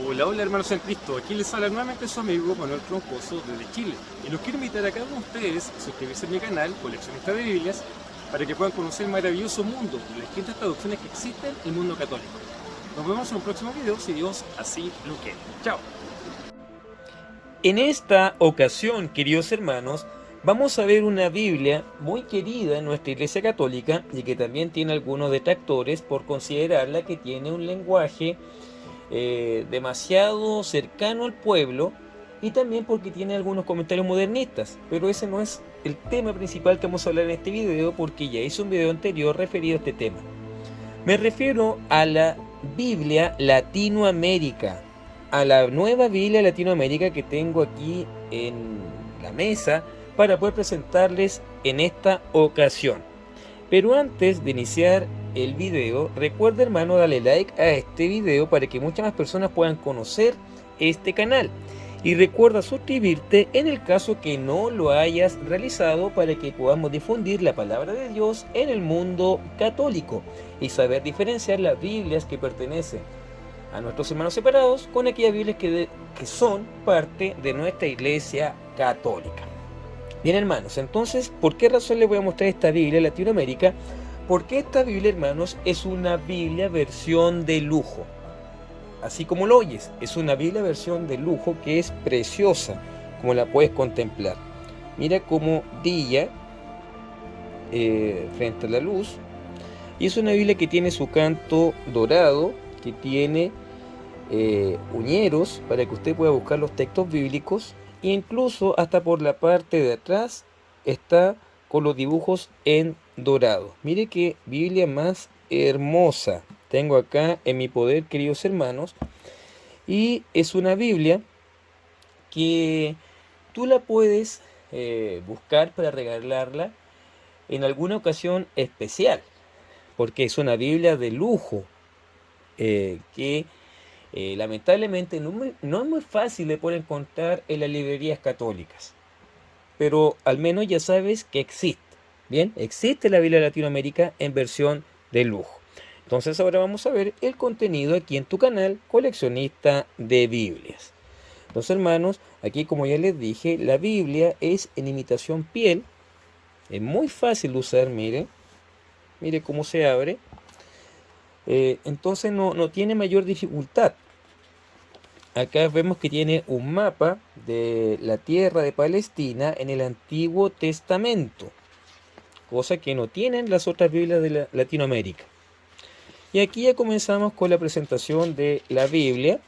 Hola, hola hermanos en Cristo, aquí les habla nuevamente su amigo Manuel Troncoso desde Chile y los quiero invitar a cada uno de ustedes a suscribirse a mi canal Coleccionista de Biblias para que puedan conocer el maravilloso mundo de las distintas traducciones que existen en el mundo católico. Nos vemos en un próximo video si Dios así lo quiere. Chao. En esta ocasión, queridos hermanos, vamos a ver una Biblia muy querida en nuestra Iglesia Católica y que también tiene algunos detractores por considerarla que tiene un lenguaje demasiado cercano al pueblo y también porque tiene algunos comentarios modernistas, pero ese no es el tema principal que vamos a hablar en este video porque ya hice un video anterior referido a este tema. Me refiero a la Biblia Latinoamérica, a la nueva Biblia Latinoamérica que tengo aquí en la mesa para poder presentarles en esta ocasión. Pero antes de iniciar el video, recuerda hermano darle like a este video para que muchas más personas puedan conocer este canal. Y recuerda suscribirte en el caso que no lo hayas realizado para que podamos difundir la palabra de Dios en el mundo católico y saber diferenciar las Biblias que pertenecen a nuestros hermanos separados con aquellas Biblias que son parte de nuestra Iglesia Católica. Bien hermanos, entonces, ¿por qué razón les voy a mostrar esta Biblia en Latinoamérica? Porque esta Biblia, hermanos, es una Biblia versión de lujo. Así como lo oyes, es una Biblia versión de lujo que es preciosa, como la puedes contemplar. Mira cómo brilla frente a la luz. Y es una Biblia que tiene su canto dorado, que tiene uñeros para que usted pueda buscar los textos bíblicos. E incluso hasta por la parte de atrás está con los dibujos en dorado. Mire qué Biblia más hermosa tengo acá en mi poder, queridos hermanos. Y es una Biblia que tú la puedes buscar para regalarla en alguna ocasión especial, porque es una Biblia de lujo que lamentablemente no es muy fácil de poder encontrar en las librerías católicas, pero al menos ya sabes que existe. Bien, existe la Biblia de Latinoamérica en versión de lujo. Entonces ahora vamos a ver el contenido aquí en tu canal Coleccionista de Biblias. Entonces hermanos, aquí como ya les dije, la Biblia es en imitación piel. Es muy fácil de usar, mire cómo se abre. Entonces no tiene mayor dificultad. Acá vemos que tiene un mapa de la tierra de Palestina en el Antiguo Testamento, cosa que no tienen las otras Biblias de Latinoamérica. Y aquí ya comenzamos con la presentación de la Biblia.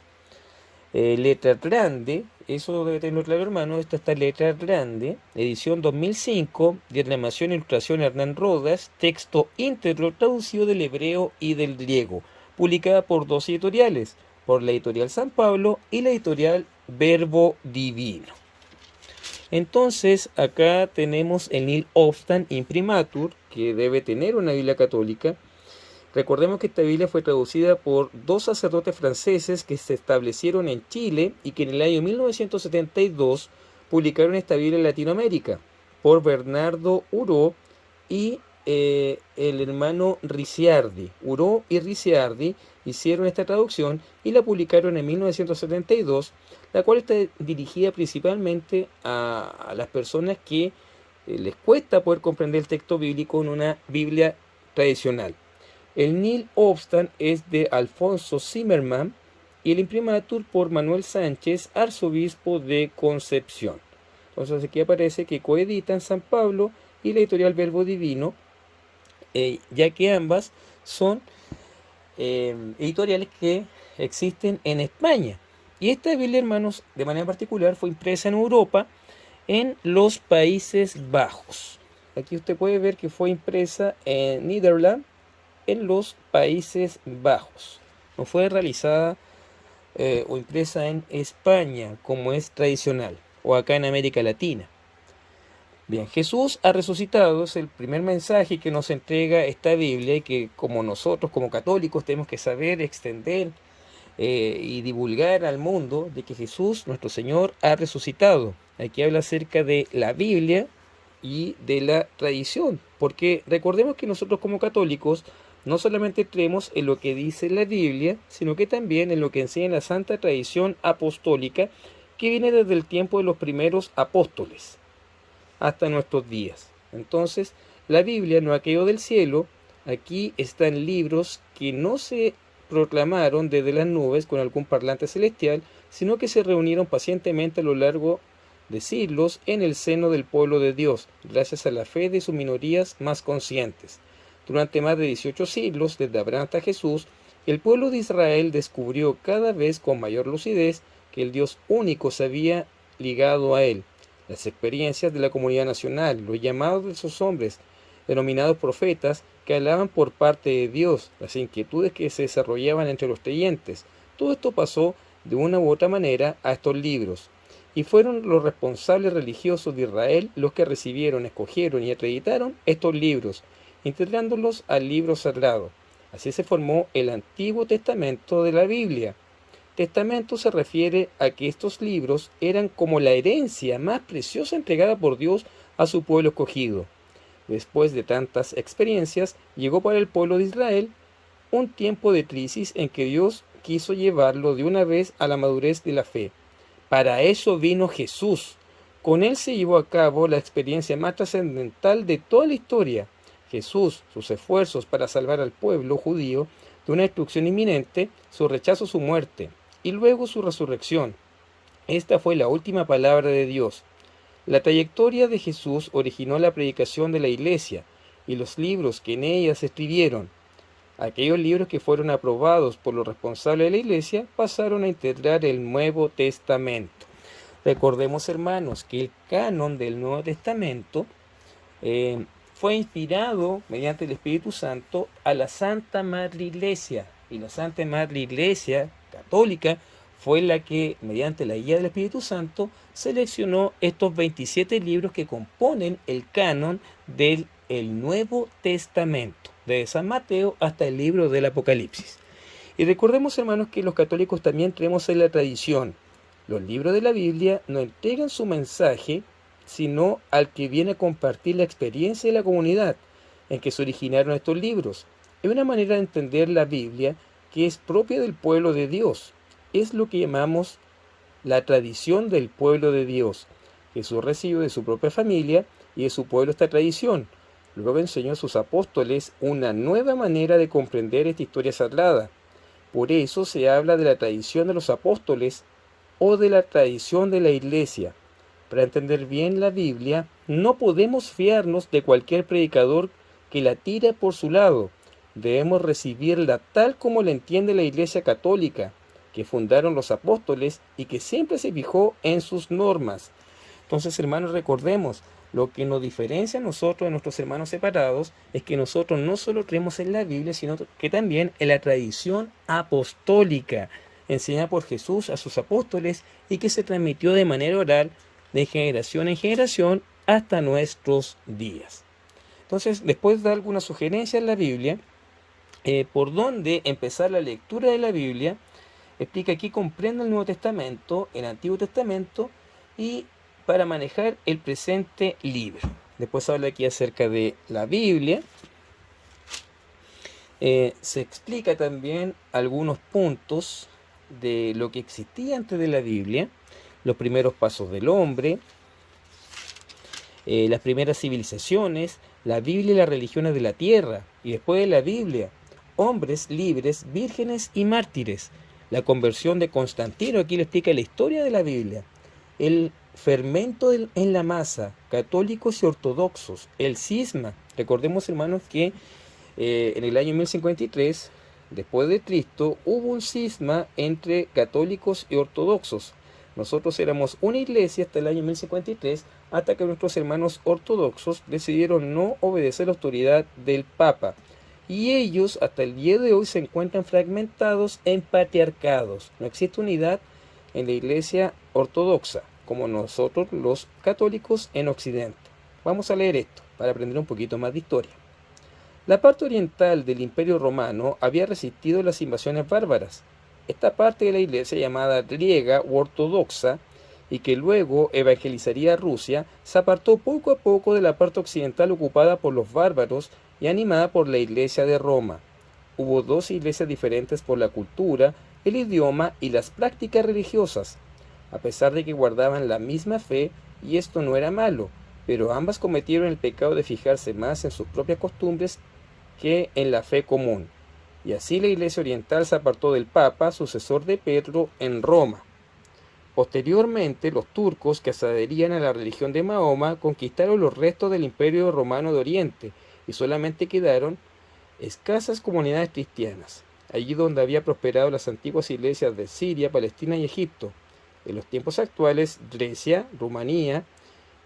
Letra grande, eso debe tenerlo claro hermano, esta está letra grande, edición 2005, diagramación e ilustración Hernán Rodas, texto íntegro traducido del hebreo y del griego, publicada por dos editoriales, por la editorial San Pablo y la editorial Verbo Divino. Entonces acá tenemos el Nil Obstant Imprimatur, que debe tener una Biblia católica. Recordemos que esta Biblia fue traducida por dos sacerdotes franceses que se establecieron en Chile y que en el año 1972 publicaron esta Biblia en Latinoamérica, por Bernardo Huró y el hermano Ricciardi. Huró y Ricciardi hicieron esta traducción y la publicaron en 1972, la cual está dirigida principalmente a las personas que les cuesta poder comprender el texto bíblico en una Biblia tradicional. El Nil Obstant es de Alfonso Zimmermann y el imprimatur por Manuel Sánchez, arzobispo de Concepción. Entonces aquí aparece que coeditan San Pablo y la editorial Verbo Divino, ya que ambas son editoriales que existen en España. Y esta Biblia, hermanos, de manera particular fue impresa en Europa, en los Países Bajos. aquí usted puede ver que fue impresa en Nederland, en los Países Bajos. No fue realizada o impresa en España, como es tradicional, o acá en América Latina. Bien, Jesús ha resucitado, es el primer mensaje que nos entrega esta Biblia y que como nosotros, como católicos, tenemos que saber extender y divulgar al mundo de que Jesús, nuestro Señor, ha resucitado. Aquí habla acerca de la Biblia y de la tradición, porque recordemos que nosotros como católicos no solamente creemos en lo que dice la Biblia, sino que también en lo que enseña la santa tradición apostólica que viene desde el tiempo de los primeros apóstoles hasta nuestros días. Entonces, la Biblia no ha caído del cielo, aquí están libros que no se proclamaron desde las nubes con algún parlante celestial, sino que se reunieron pacientemente a lo largo de siglos en el seno del pueblo de Dios, gracias a la fe de sus minorías más conscientes. Durante más de 18 siglos, desde Abraham hasta Jesús, el pueblo de Israel descubrió cada vez con mayor lucidez que el Dios único se había ligado a él. Las experiencias de la comunidad nacional, los llamados de esos hombres, denominados profetas, que hablaban por parte de Dios, las inquietudes que se desarrollaban entre los creyentes. Todo esto pasó de una u otra manera a estos libros, y fueron los responsables religiosos de Israel los que recibieron, escogieron y acreditaron estos libros, integrándolos al libro sagrado. Así se formó el Antiguo Testamento de la Biblia. Testamento se refiere a que estos libros eran como la herencia más preciosa entregada por Dios a su pueblo escogido. Después de tantas experiencias, llegó para el pueblo de Israel un tiempo de crisis en que Dios quiso llevarlo de una vez a la madurez de la fe. Para eso vino Jesús. Con él se llevó a cabo la experiencia más trascendental de toda la historia. Jesús, sus esfuerzos para salvar al pueblo judío de una destrucción inminente, su rechazo, su muerte, y luego su resurrección. Esta fue la última palabra de Dios. La trayectoria de Jesús originó la predicación de la Iglesia y los libros que en ella se escribieron. Aquellos libros que fueron aprobados por los responsables de la Iglesia pasaron a integrar el Nuevo Testamento. Recordemos, hermanos, que el canon del Nuevo Testamento fue inspirado mediante el Espíritu Santo a la Santa Madre Iglesia. Y la Santa Madre Iglesia católica fue la que, mediante la guía del Espíritu Santo, seleccionó estos 27 libros que componen el canon del Nuevo Testamento, desde San Mateo hasta el libro del Apocalipsis. Y recordemos, hermanos, que los católicos también creemos en la tradición. Los libros de la Biblia no entregan su mensaje, sino al que viene a compartir la experiencia de la comunidad en que se originaron estos libros. Es una manera de entender la Biblia que es propia del pueblo de Dios. Es lo que llamamos la tradición del pueblo de Dios. Jesús recibió de su propia familia y de su pueblo esta tradición. Luego enseñó a sus apóstoles una nueva manera de comprender esta historia sagrada. Por eso se habla de la tradición de los apóstoles o de la tradición de la Iglesia. Para entender bien la Biblia, no podemos fiarnos de cualquier predicador que la tira por su lado. Debemos recibirla tal como la entiende la Iglesia Católica, que fundaron los apóstoles y que siempre se fijó en sus normas. Entonces, hermanos, recordemos, lo que nos diferencia a nosotros de nuestros hermanos separados es que nosotros no solo creemos en la Biblia, sino que también en la tradición apostólica, enseñada por Jesús a sus apóstoles y que se transmitió de manera oral de generación en generación hasta nuestros días. Entonces, después de dar algunas sugerencias en la Biblia, por dónde empezar la lectura de la Biblia, explica aquí comprende el Nuevo Testamento, el Antiguo Testamento y para manejar el presente libro. Después habla aquí acerca de la Biblia. Se explica también algunos puntos de lo que existía antes de la Biblia, los primeros pasos del hombre, las primeras civilizaciones, la Biblia y las religiones de la tierra, y después de la Biblia, hombres libres, vírgenes y mártires. La conversión de Constantino, aquí le explica la historia de la Biblia. El fermento en la masa, católicos y ortodoxos, el cisma. Recordemos, hermanos, que en el año 1053, después de Cristo, hubo un cisma entre católicos y ortodoxos. Nosotros éramos una iglesia hasta el año 1053, hasta que nuestros hermanos ortodoxos decidieron no obedecer la autoridad del Papa. Y ellos hasta el día de hoy se encuentran fragmentados en patriarcados. No existe unidad en la Iglesia ortodoxa, como nosotros los católicos en Occidente. Vamos a leer esto para aprender un poquito más de historia. La parte oriental del Imperio Romano había resistido las invasiones bárbaras. Esta parte de la Iglesia llamada griega u ortodoxa, y que luego evangelizaría Rusia, se apartó poco a poco de la parte occidental ocupada por los bárbaros y animada por la Iglesia de Roma. Hubo dos iglesias diferentes por la cultura, el idioma y las prácticas religiosas, a pesar de que guardaban la misma fe, y esto no era malo, pero ambas cometieron el pecado de fijarse más en sus propias costumbres que en la fe común. Y así la Iglesia oriental se apartó del Papa, sucesor de Pedro, en Roma. Posteriormente, los turcos, que se adherían a la religión de Mahoma, conquistaron los restos del Imperio Romano de Oriente, y solamente quedaron escasas comunidades cristianas, allí donde había prosperado las antiguas iglesias de Siria, Palestina y Egipto. En los tiempos actuales, Grecia, Rumanía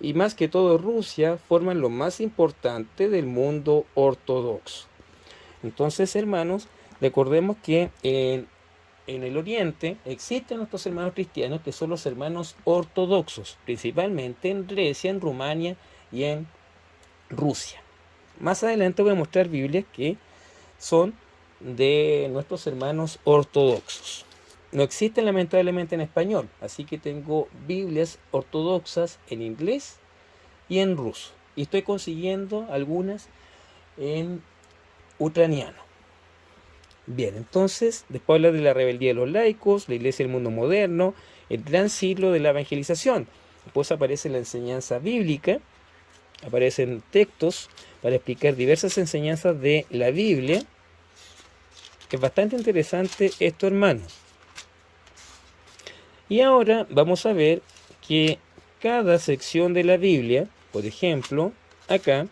y más que todo Rusia forman lo más importante del mundo ortodoxo. Entonces, hermanos, recordemos que en el Oriente existen nuestros hermanos cristianos que son los hermanos ortodoxos, principalmente en Grecia, en Rumania y en Rusia. Más adelante voy a mostrar Biblias que son de nuestros hermanos ortodoxos. No existen lamentablemente en español, así que tengo Biblias ortodoxas en inglés y en ruso. Y estoy consiguiendo algunas en ucraniano. Bien, entonces, después habla de la rebeldía de los laicos, la iglesia del mundo moderno, el gran siglo de la evangelización. Después aparece la enseñanza bíblica, aparecen textos para explicar diversas enseñanzas de la Biblia. Es bastante interesante esto, hermanos. Y ahora vamos a ver que cada sección de la Biblia, por ejemplo, acá,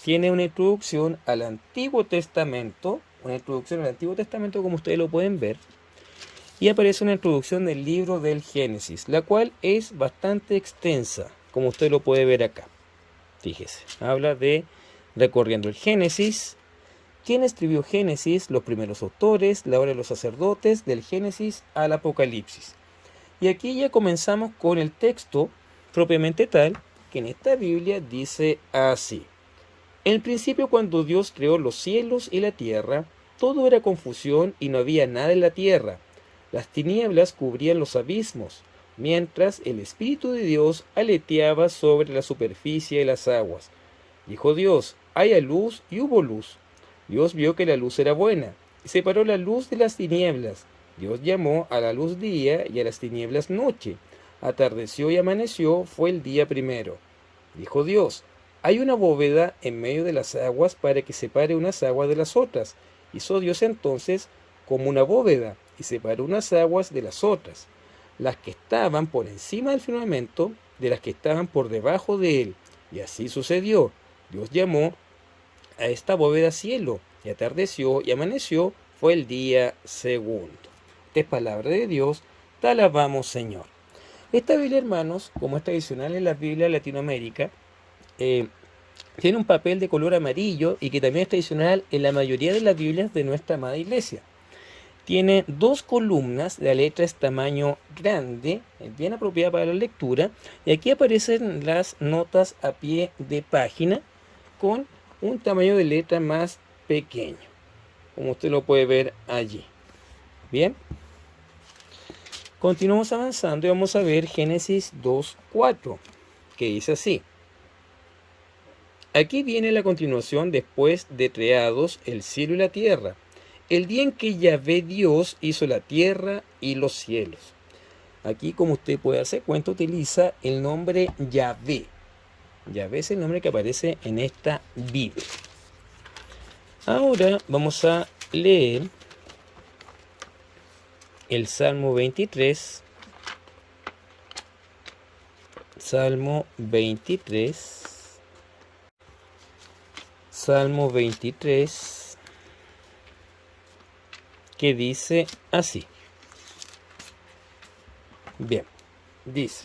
tiene una introducción al Antiguo Testamento, como ustedes lo pueden ver, y aparece una introducción del libro del Génesis, la cual es bastante extensa, como usted lo puede ver acá. Fíjese, habla de recorriendo el Génesis, quién escribió Génesis, los primeros autores, la obra de los sacerdotes, del Génesis al Apocalipsis. Y aquí ya comenzamos con el texto propiamente tal, que en esta Biblia dice así. En el principio, cuando Dios creó los cielos y la tierra, todo era confusión y no había nada en la tierra. Las tinieblas cubrían los abismos, mientras el Espíritu de Dios aleteaba sobre la superficie de las aguas. Dijo Dios, haya luz, y hubo luz. Dios vio que la luz era buena, y separó la luz de las tinieblas. Dios llamó a la luz día y a las tinieblas noche. Atardeció y amaneció, fue el día primero. Dijo Dios, hay una bóveda en medio de las aguas para que separe unas aguas de las otras. Hizo Dios entonces como una bóveda, y separó unas aguas de las otras, las que estaban por encima del firmamento de las que estaban por debajo de él. Y así sucedió. Dios llamó a esta bóveda cielo, y atardeció y amaneció, fue el día segundo. Esta es palabra de Dios, te alabamos, Señor. Esta Biblia, hermanos, como es tradicional en las Biblias de Latinoamérica, tiene un papel de color amarillo y que también es tradicional en la mayoría de las Biblias de nuestra amada iglesia. Tiene dos columnas, la letra es tamaño grande, bien apropiada para la lectura, y aquí aparecen las notas a pie de página con un tamaño de letra más pequeño, como usted lo puede ver allí. Bien, continuamos avanzando y vamos a ver Génesis 2:4, que dice así. Aquí viene la continuación después de creados el cielo y la tierra, el día en que Yahvé Dios hizo la tierra y los cielos. Aquí, como usted puede darse cuenta, utiliza el nombre Yahvé. Yahvé es el nombre que aparece en esta Biblia. Ahora vamos a leer el Salmo 23. Salmo 23. Salmo 23, que dice así. Bien, dice: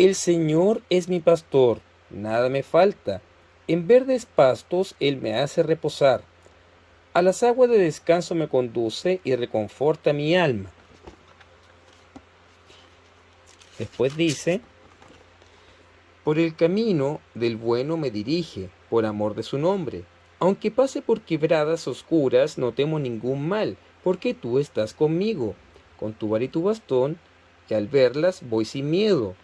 El Señor es mi pastor, nada me falta. En verdes pastos Él me hace reposar. A las aguas de descanso me conduce y reconforta mi alma. Después dice, por el camino del bueno me dirige, por amor de su nombre. Aunque pase por quebradas oscuras, no temo ningún mal, porque tú estás conmigo. Con tu vara y tu bastón, que al verlas voy sin miedo.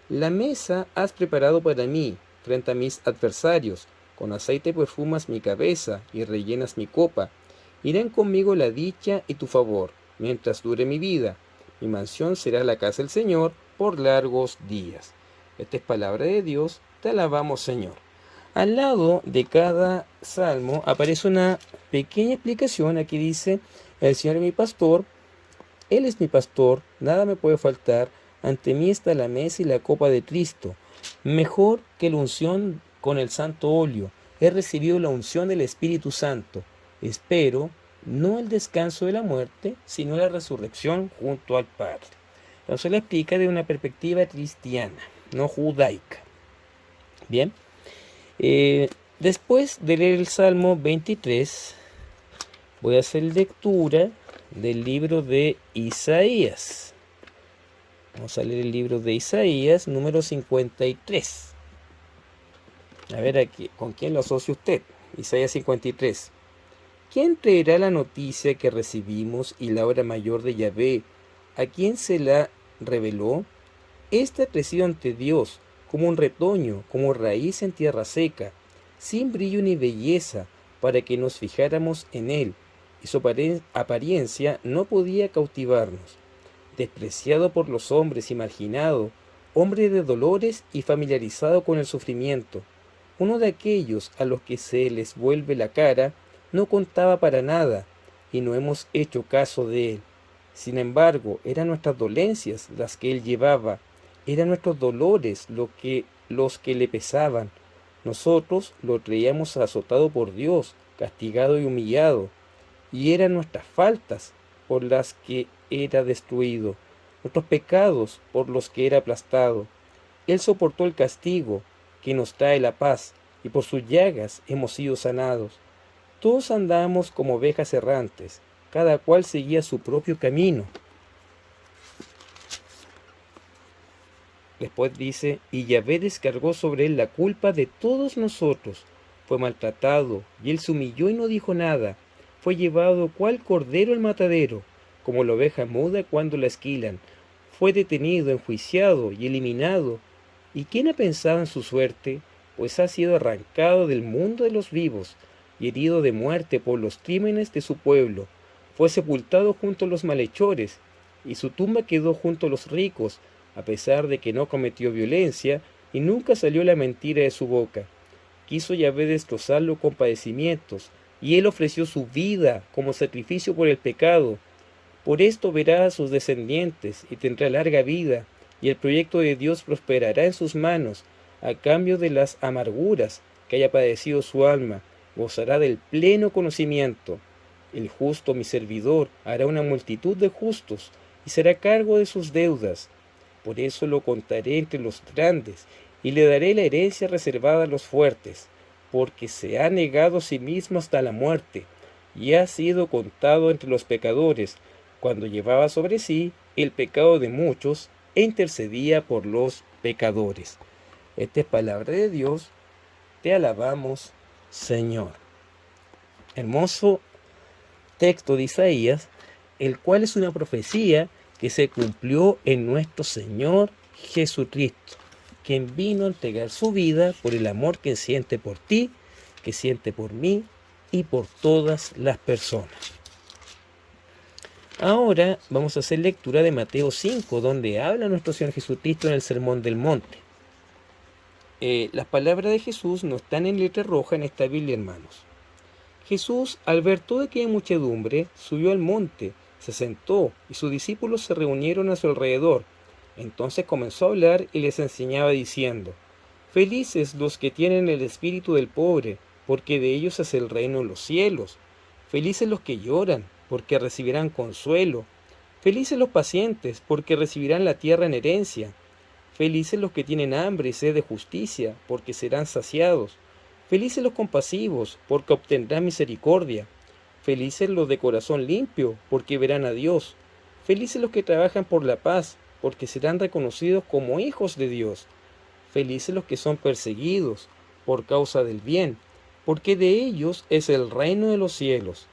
La mesa has preparado para mí, frente a mis adversarios. Con aceite perfumas mi cabeza y rellenas mi copa. Irán conmigo la dicha y tu favor, mientras dure mi vida. Mi mansión será la casa del Señor por largos días. Esta es palabra de Dios, te alabamos, Señor. Al lado de cada salmo aparece una pequeña explicación. Aquí dice, el Señor es mi pastor, Él es mi pastor, nada me puede faltar, ante mí está la mesa y la copa de Cristo. Mejor que la unción con el santo óleo, he recibido la unción del Espíritu Santo. Espero no el descanso de la muerte, sino la resurrección junto al Padre. Entonces la explica de una perspectiva cristiana, no judaica. Bien. Después de leer el Salmo 23, voy a hacer lectura del libro de Isaías. Vamos a leer el libro de Isaías, número 53. A ver aquí, ¿con quién lo asocia usted? Isaías 53. ¿Quién traerá la noticia que recibimos y la obra mayor de Yahvé? ¿A quién se la reveló? Esta ha crecido ante Dios, como un retoño, como raíz en tierra seca, sin brillo ni belleza, para que nos fijáramos en él, y su apariencia no podía cautivarnos. Despreciado por los hombres y marginado, hombre de dolores y familiarizado con el sufrimiento, uno de aquellos a los que se les vuelve la cara, no contaba para nada, y no hemos hecho caso de él. Sin embargo, eran nuestras dolencias las que él llevaba, eran nuestros dolores los que le pesaban. Nosotros lo creíamos azotado por Dios, castigado y humillado, y eran nuestras faltas por las que era destruido, nuestros pecados por los que era aplastado. Él soportó el castigo que nos trae la paz, y por sus llagas hemos sido sanados. Todos andábamos como ovejas errantes, cada cual seguía su propio camino. Después dice, y Yahvé descargó sobre él la culpa de todos nosotros. Fue maltratado, y él se humilló y no dijo nada. Fue llevado cual cordero al matadero, como la oveja muda cuando la esquilan. Fue detenido, enjuiciado y eliminado. ¿Y quién ha pensado en su suerte? Pues ha sido arrancado del mundo de los vivos, y herido de muerte por los crímenes de su pueblo. Fue sepultado junto a los malhechores, y su tumba quedó junto a los ricos, a pesar de que no cometió violencia y nunca salió la mentira de su boca. Quiso Yahvé destrozarlo con padecimientos, y él ofreció su vida como sacrificio por el pecado. Por esto verá a sus descendientes y tendrá larga vida, y el proyecto de Dios prosperará en sus manos, a cambio de las amarguras que haya padecido su alma, gozará del pleno conocimiento. El justo, mi servidor, hará una multitud de justos, y será cargo de sus deudas. Por eso lo contaré entre los grandes, y le daré la herencia reservada a los fuertes, porque se ha negado a sí mismo hasta la muerte, y ha sido contado entre los pecadores, cuando llevaba sobre sí el pecado de muchos, e intercedía por los pecadores. Esta es palabra de Dios, te alabamos, Señor. Hermoso texto de Isaías, el cual es una profecía que se cumplió en nuestro Señor Jesucristo, quien vino a entregar su vida por el amor que siente por ti, que siente por mí y por todas las personas. Ahora vamos a hacer lectura de Mateo 5, donde habla nuestro Señor Jesucristo en el Sermón del Monte. Las palabras de Jesús no están en letra roja en esta Biblia, hermanos. Jesús, al ver toda aquella muchedumbre, subió al monte, se sentó y sus discípulos se reunieron a su alrededor. Entonces comenzó a hablar y les enseñaba diciendo: Felices los que tienen el espíritu del pobre, porque de ellos es el reino de los cielos. Felices los que lloran, porque recibirán consuelo. Felices los pacientes, porque recibirán la tierra en herencia. Felices los que tienen hambre y sed de justicia, porque serán saciados. Felices los compasivos, porque obtendrán misericordia. Felices los de corazón limpio, porque verán a Dios. Felices los que trabajan por la paz, porque serán reconocidos como hijos de Dios. Felices los que son perseguidos por causa del bien, porque de ellos es el reino de los cielos.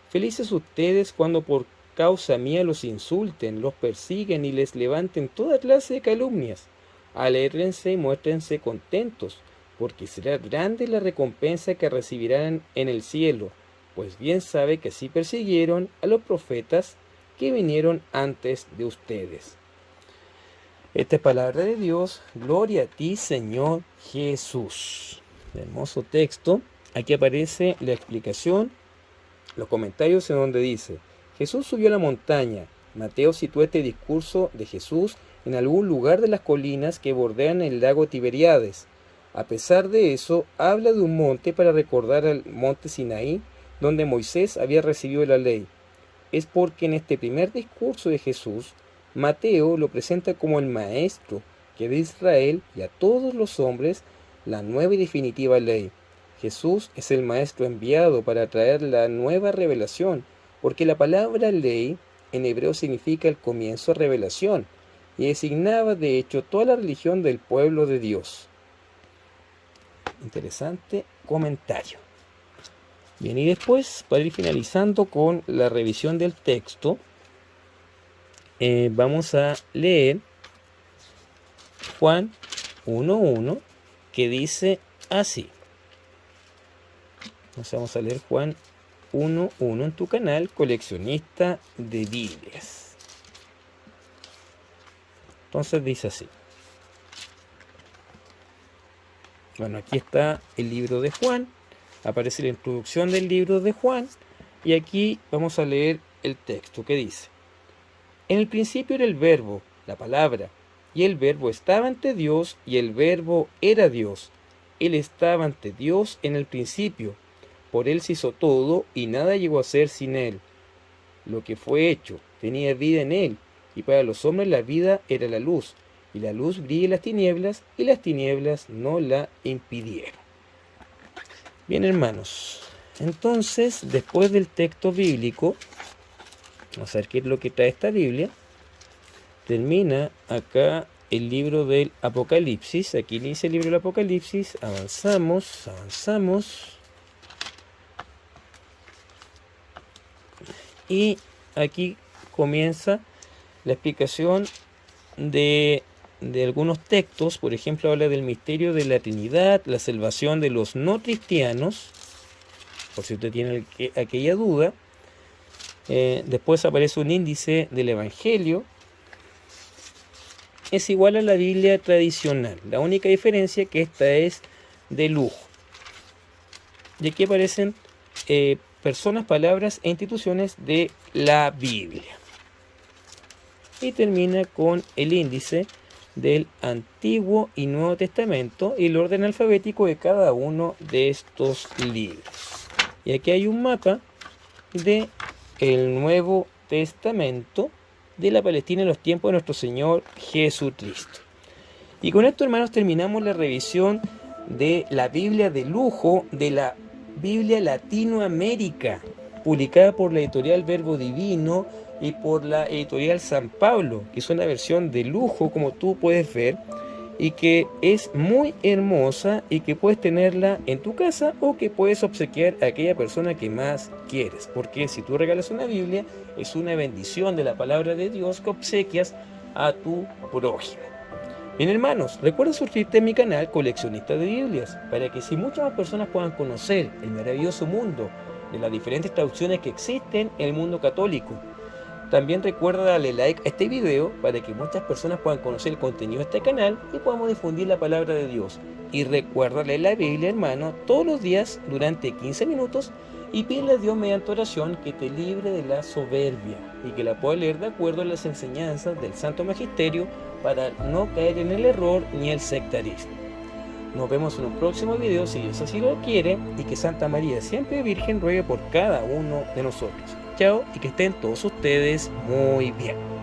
Felices ustedes cuando por causa mía los insulten, los persiguen y les levanten toda clase de calumnias. Alégrense y muéstrense contentos, porque será grande la recompensa que recibirán en el cielo, pues bien sabe que así persiguieron a los profetas que vinieron antes de ustedes. Esta es palabra de Dios. Gloria a ti, Señor Jesús. Hermoso texto. Aquí aparece la explicación, los comentarios en donde dice: Jesús subió a la montaña. Mateo sitúa este discurso de Jesús en algún lugar de las colinas que bordean el lago Tiberíades. A pesar de eso, habla de un monte para recordar al monte Sinaí, donde Moisés había recibido la ley. Es porque en este primer discurso de Jesús, Mateo lo presenta como el maestro que de Israel y a todos los hombres la nueva y definitiva ley. Jesús es el maestro enviado para traer la nueva revelación, porque la palabra ley en hebreo significa el comienzo de revelación, y designaba de hecho toda la religión del pueblo de Dios. Interesante comentario. Bien, y después, para ir finalizando con la revisión del texto, vamos a leer Juan 1:1, que dice así. Entonces vamos a leer Juan 1:1 en tu canal Coleccionista de Biblias. Entonces dice así. Bueno, aquí está el libro de Juan. Aparece la introducción del libro de Juan. Y aquí vamos a leer el texto que dice: En el principio era el verbo, la palabra, y el verbo estaba ante Dios, y el verbo era Dios. Él estaba ante Dios en el principio. Por él se hizo todo, y nada llegó a ser sin él. Lo que fue hecho tenía vida en él, y para los hombres la vida era la luz, y la luz brilla en las tinieblas, y las tinieblas no la impidieron. Bien, hermanos, entonces, después del texto bíblico, vamos a ver qué es lo que trae esta Biblia. Termina acá el libro del Apocalipsis. Aquí inicia el libro del Apocalipsis. Avanzamos. Y aquí comienza la explicación de algunos textos. Por ejemplo, habla del misterio de la Trinidad, la salvación de los no cristianos, por si usted tiene aquella duda. Después aparece un índice del Evangelio. Es igual a la Biblia tradicional. La única diferencia es que esta es de lujo. Y aquí aparecen personas, palabras e instituciones de la Biblia. Y termina con el índice del Antiguo y Nuevo Testamento y el orden alfabético de cada uno de estos libros. Y aquí hay un mapa de el Nuevo Testamento de la Palestina en los tiempos de nuestro Señor Jesucristo. Y con esto, hermanos, terminamos la revisión de la Biblia de lujo, de la Biblia Latinoamérica, publicada por la editorial Verbo Divino y por la editorial San Pablo, que es una versión de lujo, como tú puedes ver, y que es muy hermosa y que puedes tenerla en tu casa o que puedes obsequiar a aquella persona que más quieres, porque si tú regalas una Biblia, es una bendición de la palabra de Dios que obsequias a tu prójimo. Bien, hermanos, recuerda suscribirte a mi canal Coleccionista de Biblias, para que si muchas más personas puedan conocer el maravilloso mundo de las diferentes traducciones que existen en el mundo católico. También recuerda darle like a este video para que muchas personas puedan conocer el contenido de este canal y podamos difundir la palabra de Dios. Y recuerda leer la Biblia, hermano, todos los días durante 15 minutos y pídele a Dios mediante oración que te libre de la soberbia y que la puedas leer de acuerdo a las enseñanzas del Santo Magisterio para no caer en el error ni el sectarismo. Nos vemos en un próximo video si Dios así lo quiere y que Santa María, siempre Virgen, ruegue por cada uno de nosotros. Chao y que estén todos ustedes muy bien.